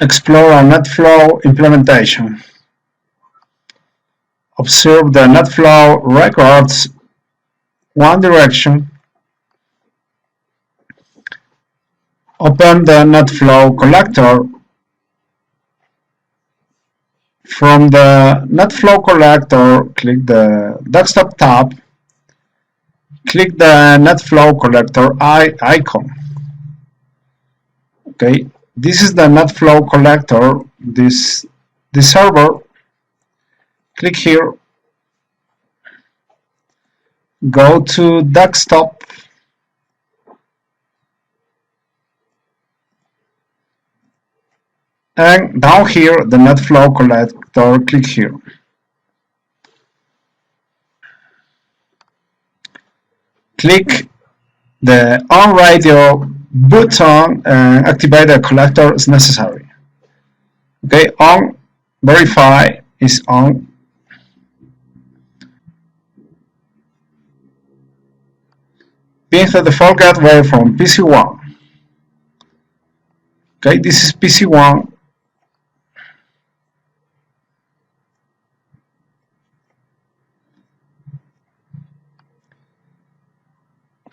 Explore a NetFlow implementation. Observe the NetFlow records one direction. Open the NetFlow collector. From the NetFlow collector, click the Desktop tab. Click the NetFlow collector icon. Okay, this is the NetFlow collector, this server. Click here, go to Desktop, and down here the NetFlow collector, click here. Click the On Radio button and activate the collector as necessary. Okay, on, verify is on. Ping the default gateway from PC1. Okay, this is PC1.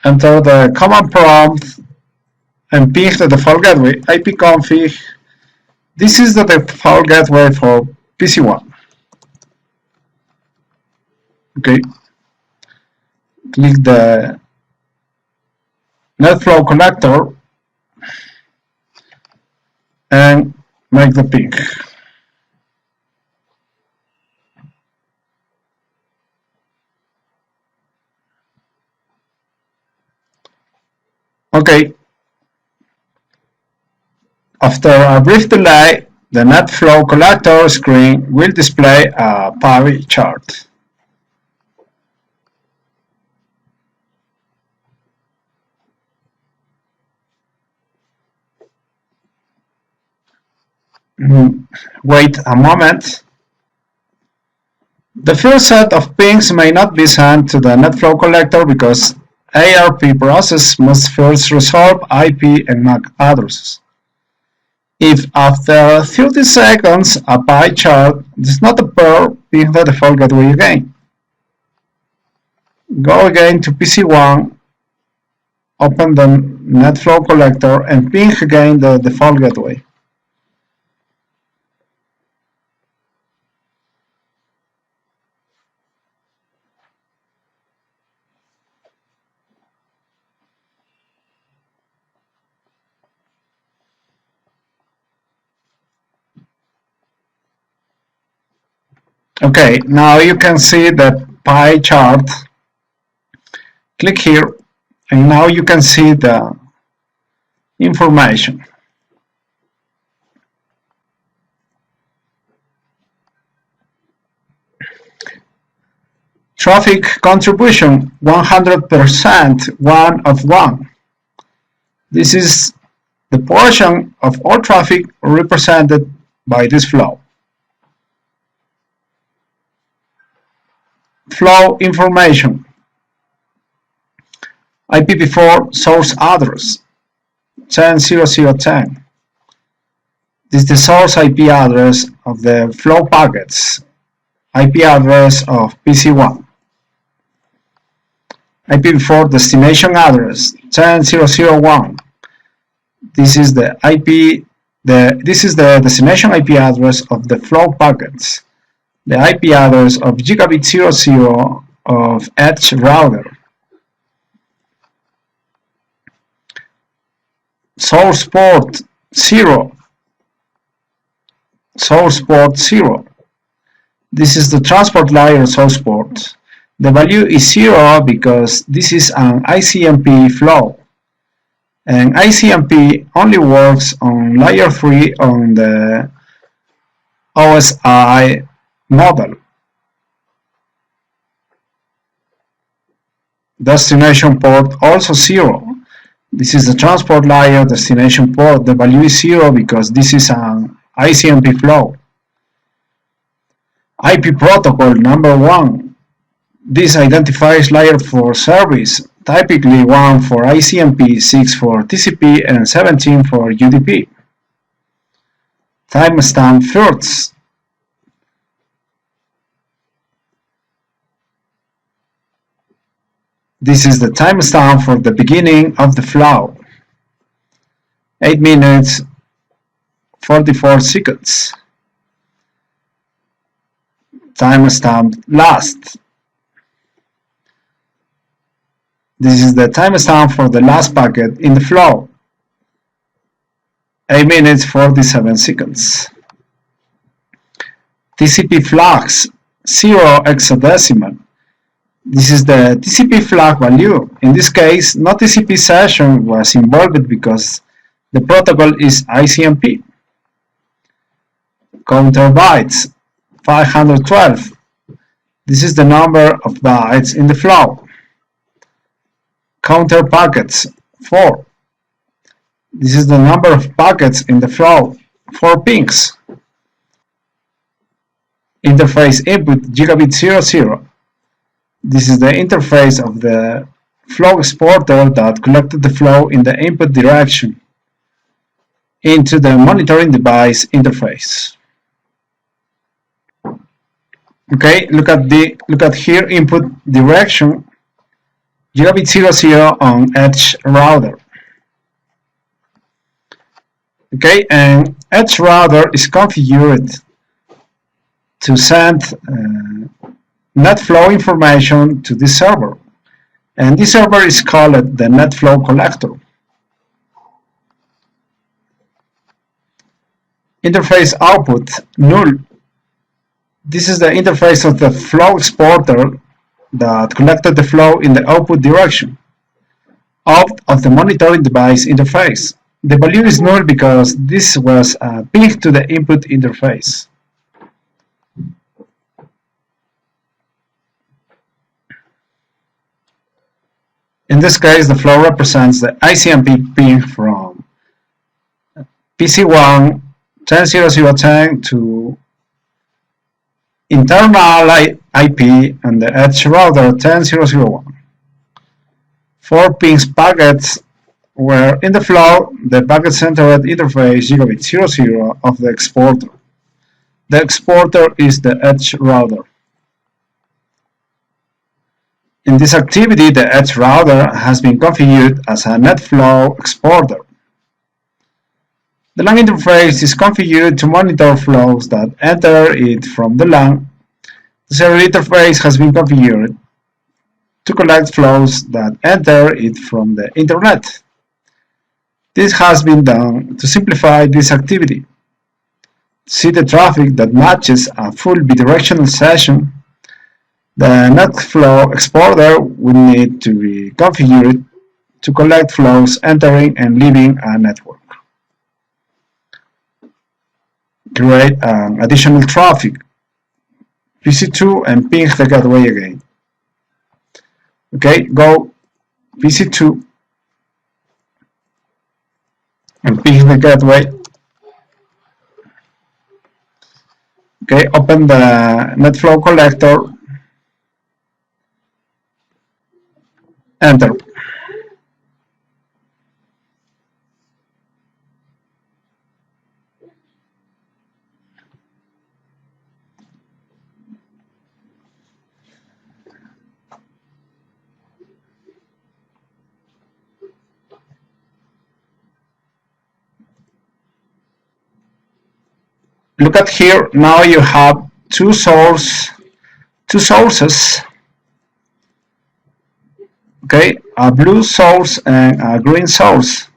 Enter the command prompt and ping the default gateway ipconfig. This is the default gateway for PC1. Okay, click the NetFlow connector and make the ping. Okay. After a brief delay, the NetFlow collector screen will display a pie chart. Wait a moment. The first set of pings may not be sent to the NetFlow collector because ARP process must first resolve IP and MAC addresses. If after 30 seconds a pie chart does not appear, ping the default gateway again. Go again to PC1, open the NetFlow collector and ping again the default gateway. Okay, now you can see the pie chart. Click here, and now you can see the information. Traffic contribution 100%, 1 of 1. This is the portion of all traffic represented by this flow. Flow information. IPv4 source address 10.0.0.10. This is the source IP address of the flow packets. IP address of PC1. IPv4 destination address 10.0.0.1. This is the destination IP address of the flow packets. The IP address of gigabit 00 of Edge router. Source port 0. Source port 0. This is the transport layer source port. The value is 0 because this is an ICMP flow. And ICMP only works on layer 3 on the OSI model. Destination port also 0. This is the transport layer destination port. The value is 0 because this is an ICMP flow. IP protocol number 1. This identifies layer 4 service, typically 1 for ICMP, 6 for TCP, and 17 for UDP. timestamp first. This is the timestamp for the beginning of the flow. 8 minutes 44 seconds. Timestamp last. This is the timestamp for the last packet in the flow. 8 minutes 47 seconds. TCP flags 0 hexadecimal. This is the TCP flag value. In this case, no TCP session was involved because the protocol is ICMP. Counter bytes 512. This is the number of bytes in the flow. Counter packets 4. This is the number of packets in the flow. 4 pings. Interface input gigabit 00. This is the interface of the flow exporter that collected the flow in the input direction into the monitoring device interface. Okay, look at here, input direction gigabit 00 on edge router. Okay, and edge router is configured to send NetFlow information to this server, and this server is called the NetFlow collector. Interface output null. This is the interface of the flow exporter that collected the flow in the output direction out of the monitoring device interface. The value is null because this was a ping to the input interface. In this case, the flow represents the ICMP ping from PC1 10.00.10 to internal IP and the edge router 10.0.0.1. 4 pings packets were in the flow. The packet-centered interface gigabit 00 of the exporter. The exporter is the edge router. In this activity, the edge router has been configured as a NetFlow exporter. The LAN interface is configured to monitor flows that enter it from the LAN. The serial interface has been configured to collect flows that enter it from the Internet. This has been done to simplify this activity. To see the traffic that matches a full bidirectional session, the NetFlow exporter will need to be configured to collect flows entering and leaving a network. Create an additional traffic, PC2, and ping the gateway again. Okay, go PC2 and ping the gateway. Okay, open the NetFlow collector. Enter. Look at here. Now you have two sources. Okay, a blue source and a green source.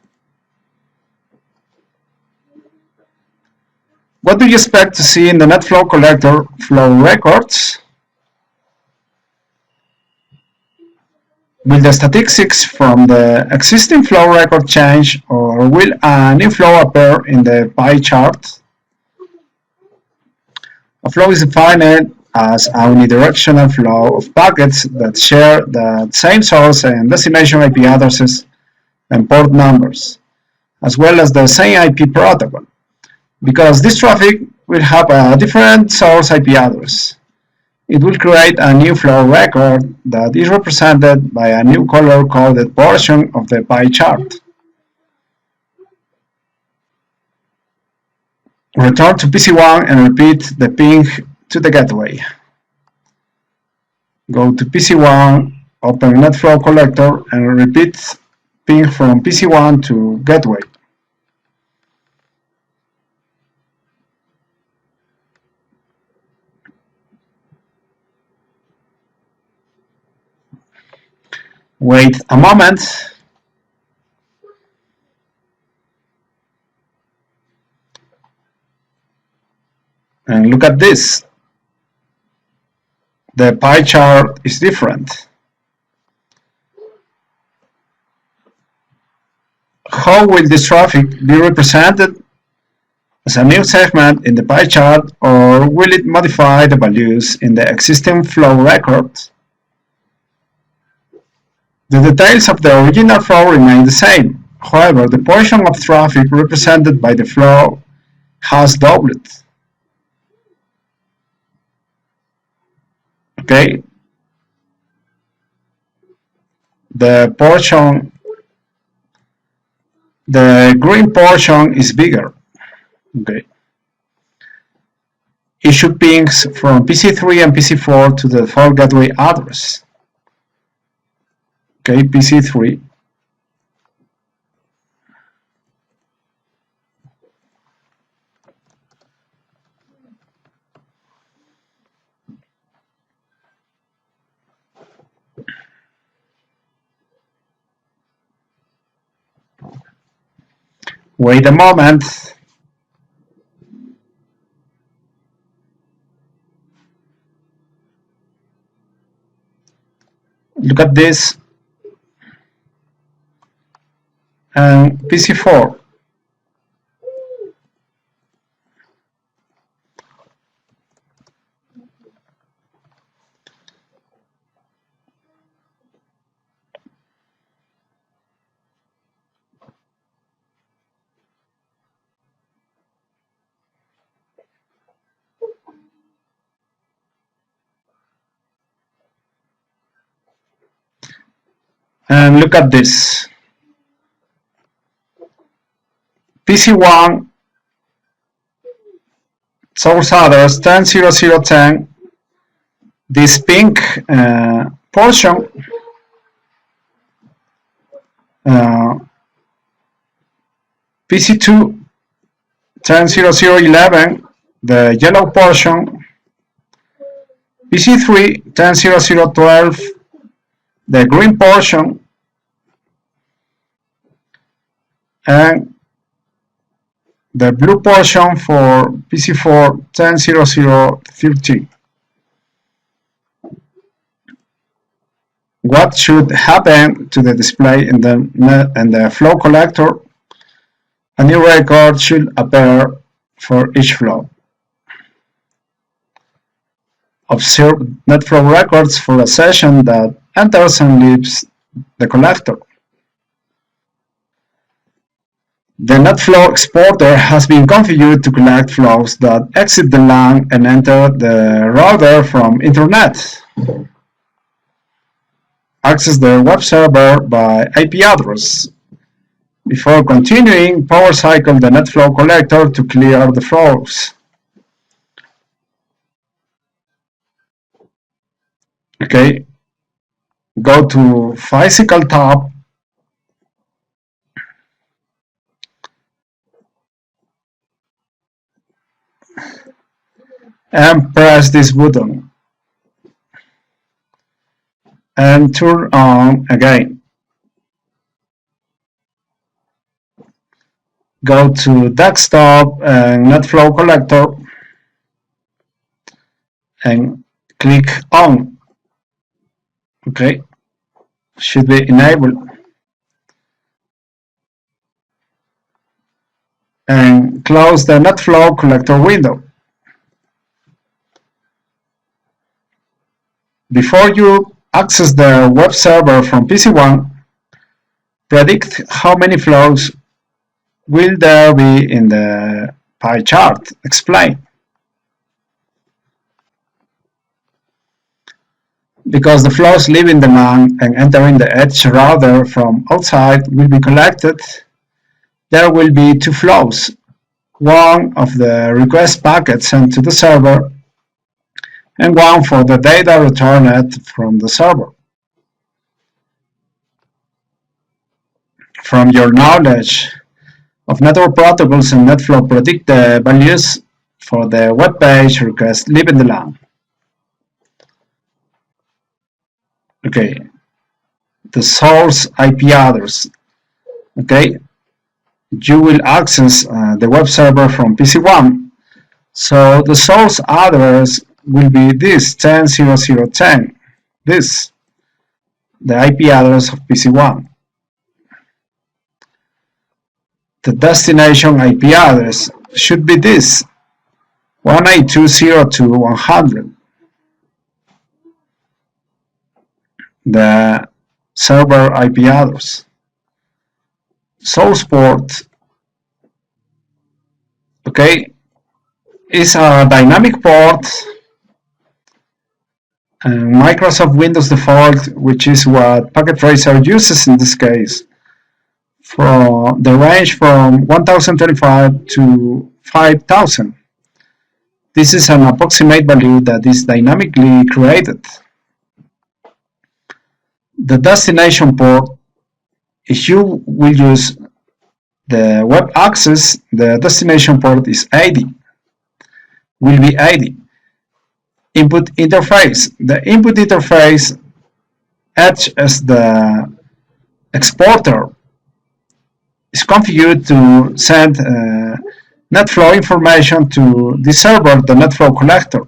What do you expect to see in the NetFlow collector? Flow records? Will the statistics from the existing flow record change, or will a new flow appear in the pie chart? A flow is defined as a unidirectional flow of packets that share the same source and destination IP addresses and port numbers, as well as the same IP protocol, because this traffic will have a different source IP address. It will create a new flow record that is represented by a new color-coded portion of the pie chart. Return to PC1 and repeat the ping to the gateway. Go to PC1, open NetFlow collector and repeat ping from PC1 to gateway. Wait a moment. And look at this. The pie chart is different. How will this traffic be represented as a new segment in the pie chart, or will it modify the values in the existing flow records? The details of the original flow remain the same. However, the portion of traffic represented by the flow has doubled. Okay, the green portion is bigger. Okay, issue pings from PC3 and PC4 to the default gateway address. Okay, PC3. Wait a moment. Look at this. And PC4. And look at this. PC1 source address 10.00.10. This pink portion PC2 10.00.11, the yellow portion, PC3 10.00.12, the green portion, and the blue portion for PC4 10.00.13. What should happen to the display in the flow collector? A new record should appear for each flow. Observe NetFlow records for a session that enters and leaves the collector. The NetFlow exporter has been configured to collect flows that exit the LAN and enter the router from Internet. Access the web server by IP address. Before continuing, power cycle the NetFlow collector to clear the flows. Okay, go to Physical tab and press this button and turn on again. Go to Desktop and NetFlow collector and click on. Okay, should be enabled. And close the NetFlow collector window. Before you access the web server from PC1, predict how many flows will there be in the pie chart. Explain. Because the flows leaving the LAN and entering the edge router from outside will be collected, there will be two flows, one of the request packets sent to the server, and one for the data returned from the server. From your knowledge of network protocols and NetFlow, predict the values for the web page request leaving the LAN. Okay, the source IP address. Okay, you will access the web server from PC1. So the source address will be this 10.0.0.10, this, the IP address of PC1. The destination IP address should be this 192.0.2.100, the server IP address. Source port, okay, is a dynamic port and Microsoft Windows default, which is what Packet Tracer uses in this case, for the range from 1025 to 5000. This is an approximate value that is dynamically created. The destination port, if you will use the web access, the destination port is 80, will be 80. Input interface, the input interface acts as the exporter, is configured to send NetFlow information to the server, the NetFlow collector.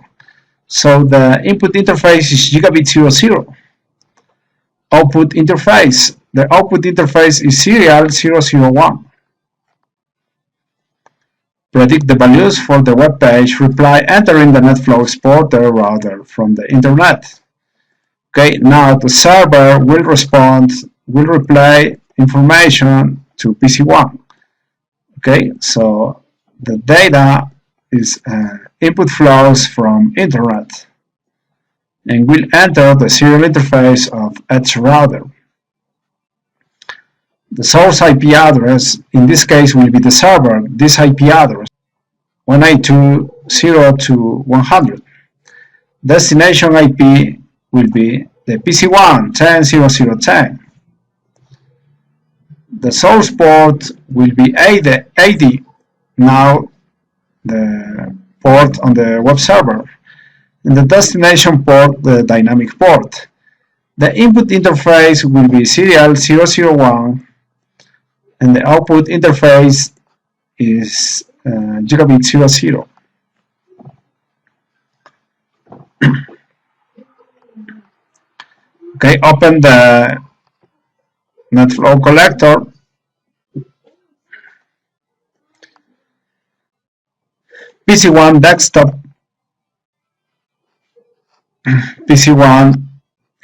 So the input interface is gigabit 00. Output interface, the output interface is serial 001. Predict the values for the web page reply entering the NetFlow exporter router from the internet. Okay, now the server will reply information to PC1. Okay, so the data is input flows from internet and will enter the serial interface of each router. The source IP address in this case will be the server, this IP address 192.0.2.100. Destination IP will be the PC1 10.0.0.10. The source port will be 80, now the port on the web server, and the destination port the dynamic port. The input interface will be serial 001 and the output interface is gigabit 00. Okay, open the NetFlow collector. PC1 desktop. PC1,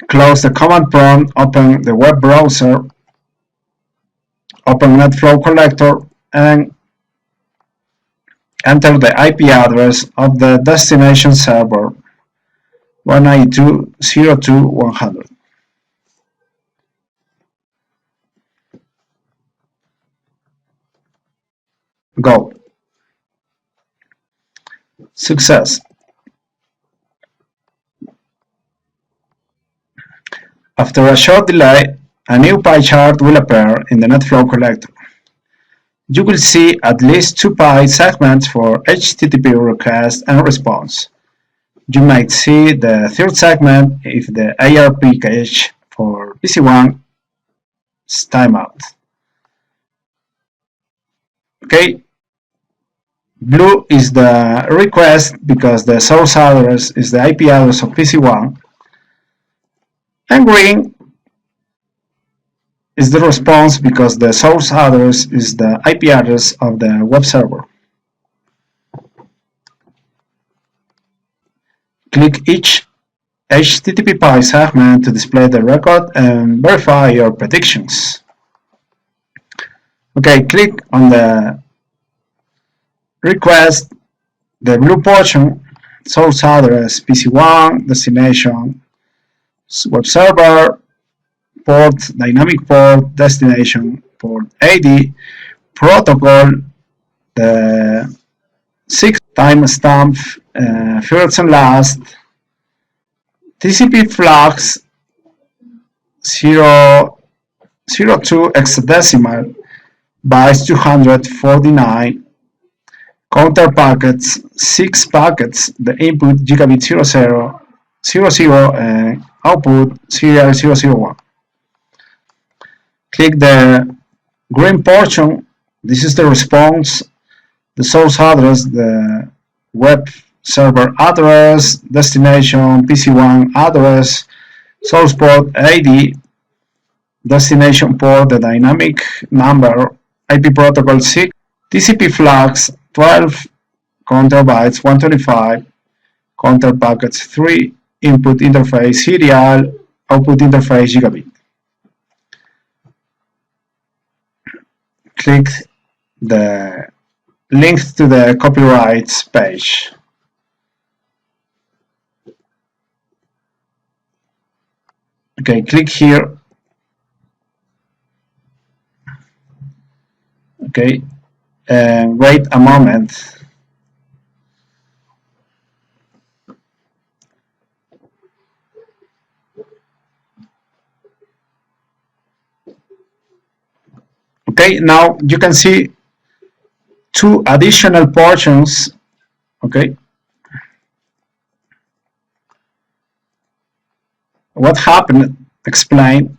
close the command prompt, open the web browser, open NetFlow collector, and enter the IP address of the destination server 192.0.2.100. Go. Success. After a short delay, a new pie chart will appear in the NetFlow collector. You will see at least 2 pie segments for HTTP request and response. You might see the third segment if the ARP cache for PC1 is timeout. Okay, blue is the request because the source address is the IP address of PC1, and green is the response because the source address is the IP address of the web server. Click each HTTP pie segment to display the record and verify your predictions. Okay, click on the request, the blue portion, source address PC1, destination, web server, port, dynamic port, destination, port 80, protocol, the 6 timestamp, first and last, TCP flags 02 hexadecimal bytes 249, counter packets 6 packets, the input gigabit 0000 and output serial 001. Click the green portion. This is the response, the source address, the web server address, destination PC1 address, source port ID, destination port, the dynamic number, IP protocol 6, TCP flags 12, counter bytes 125, counter packets 3, input interface serial, output interface gigabit. Click the link to the copyrights page. Okay, click here. Okay, and wait a moment. Okay, now you can see 2 additional portions. Okay, what happened? Explain.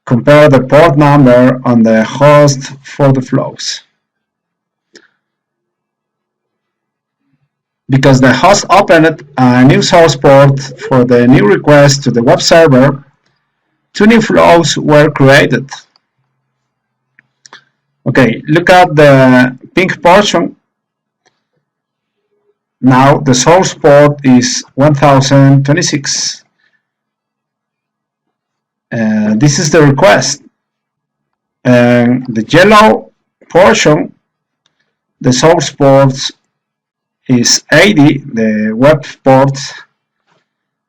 Compare the port number on the host for the flows. Because the host opened a new source port for the new request to the web server, 2 new flows were created. Okay, look at the pink portion. Now the source port is 1026. This is the request. And the yellow portion, the source port is 80, the web port,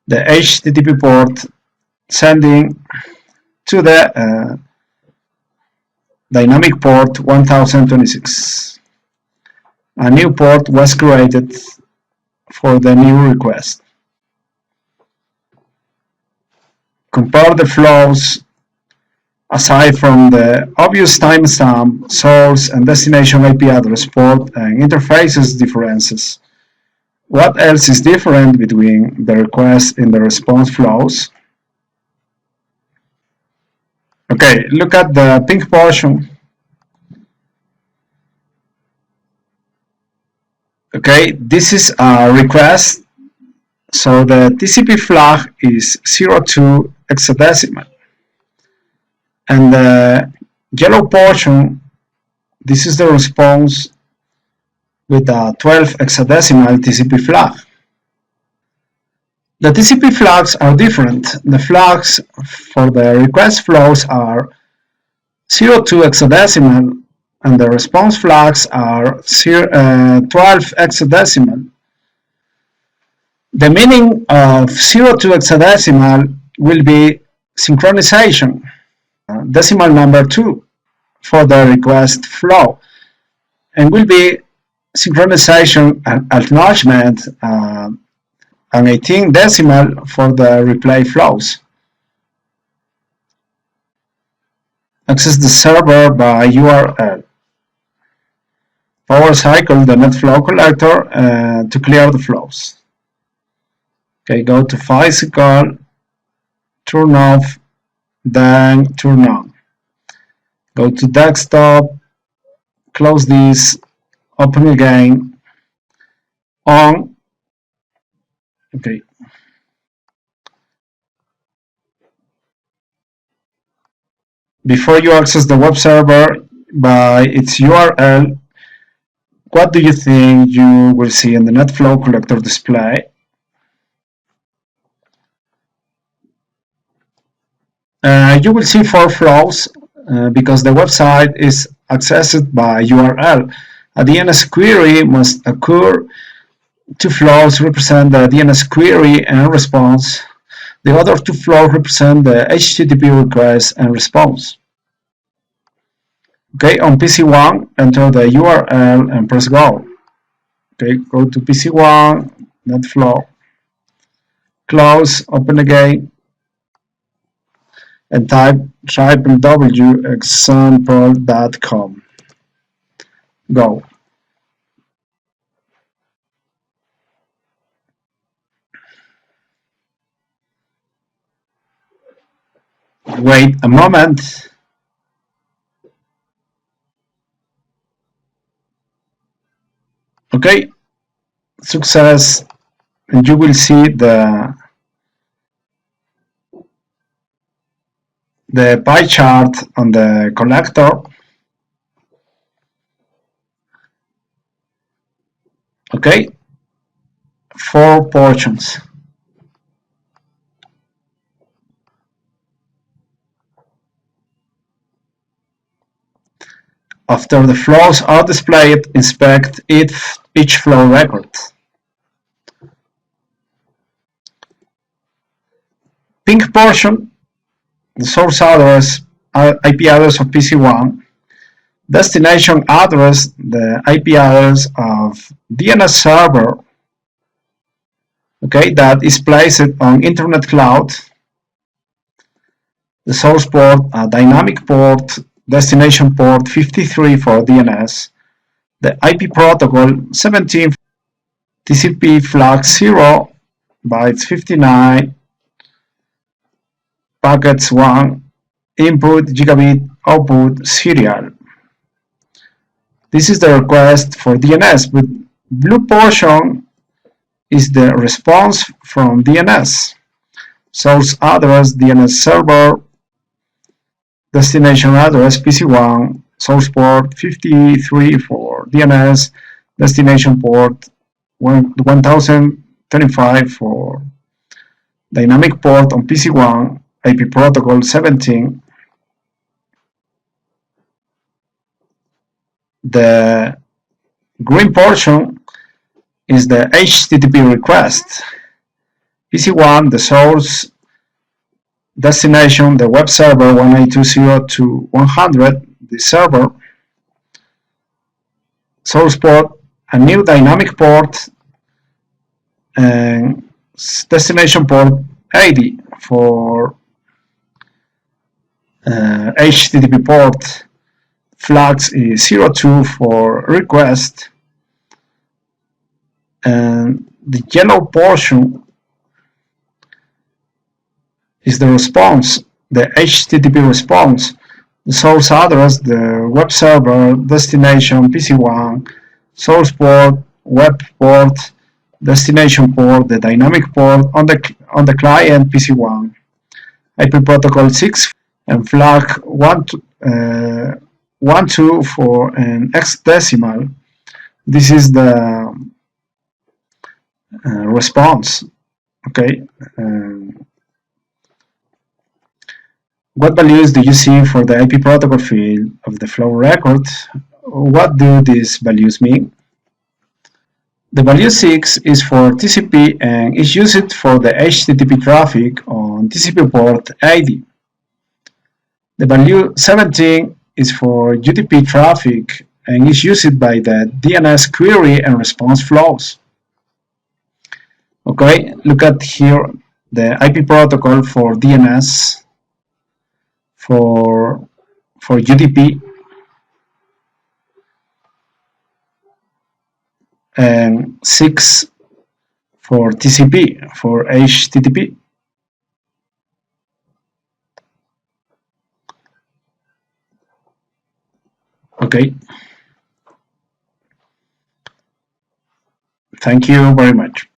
the HTTP port sending to the dynamic port 1026. A new port was created for the new request. Compare the flows aside from the obvious timestamp, source, and destination IP address, port, and interfaces differences. What else is different between the request and the response flows? Okay, look at the pink portion. Okay, this is a request, so the TCP flag is 02 hexadecimal. And the yellow portion, this is the response with a 12 hexadecimal TCP flag. The TCP flags are different. The flags for the request flows are 02 hexadecimal and the response flags are 12 hexadecimal. The meaning of 02 hexadecimal will be synchronization, decimal number 2 for the request flow, and will be synchronization and acknowledgement and 18 decimal for the replay flows. Access the server by URL. Power cycle the NetFlow collector to clear the flows. Okay, go to physical, turn off, then turn on. Go to desktop, close this, open again, on. Okay. Before you access the web server by its URL, what do you think you will see in the NetFlow collector display? You will see 4 flows because the website is accessed by URL. A DNS query must occur. 2 flows represent the DNS query and response. The other 2 flows represent the HTTP request and response. Okay, on PC1, enter the URL and press go. Okay, go to PC1, NetFlow, close, open again, and type www.example.com. Go. Wait a moment. Okay, success, and you will see the pie chart on the collector. Okay, 4 portions. After the flows are displayed, inspect each flow record. Pink portion, the source address, IP address of PC1, destination address, the IP address of DNS server, okay, that is placed on Internet Cloud, the source port, a dynamic port, destination port 53 for DNS, the IP protocol 17, TCP flag 0, bytes 59, packets 1, input gigabit, output serial. This is the request for DNS, but blue portion is the response from DNS. Source address, DNS server, destination address, PC1, source port 53 for DNS, destination port 1035 for dynamic port on PC1, IP protocol 17. The green portion is the HTTP request. PC1, the source, destination, the web server 192.0.100, the server, source port, a new dynamic port, and destination port 80 for HTTP port, flags is 02 for request, and the yellow portion is the response, the HTTP response, the source address, the web server, destination, PC1, source port, web port, destination port, the dynamic port on the client PC1, IP protocol 6, and flag 12 for an hexadecimal. This is the response. Okay. What values do you see for the IP protocol field of the flow record? What do these values mean? The value 6 is for TCP and is used for the HTTP traffic on TCP port 80. The value 17 is for UDP traffic and is used by the DNS query and response flows. Okay, look at here the IP protocol for DNS, for UDP, and 6 for TCP, for HTTP. Okay. Thank you very much.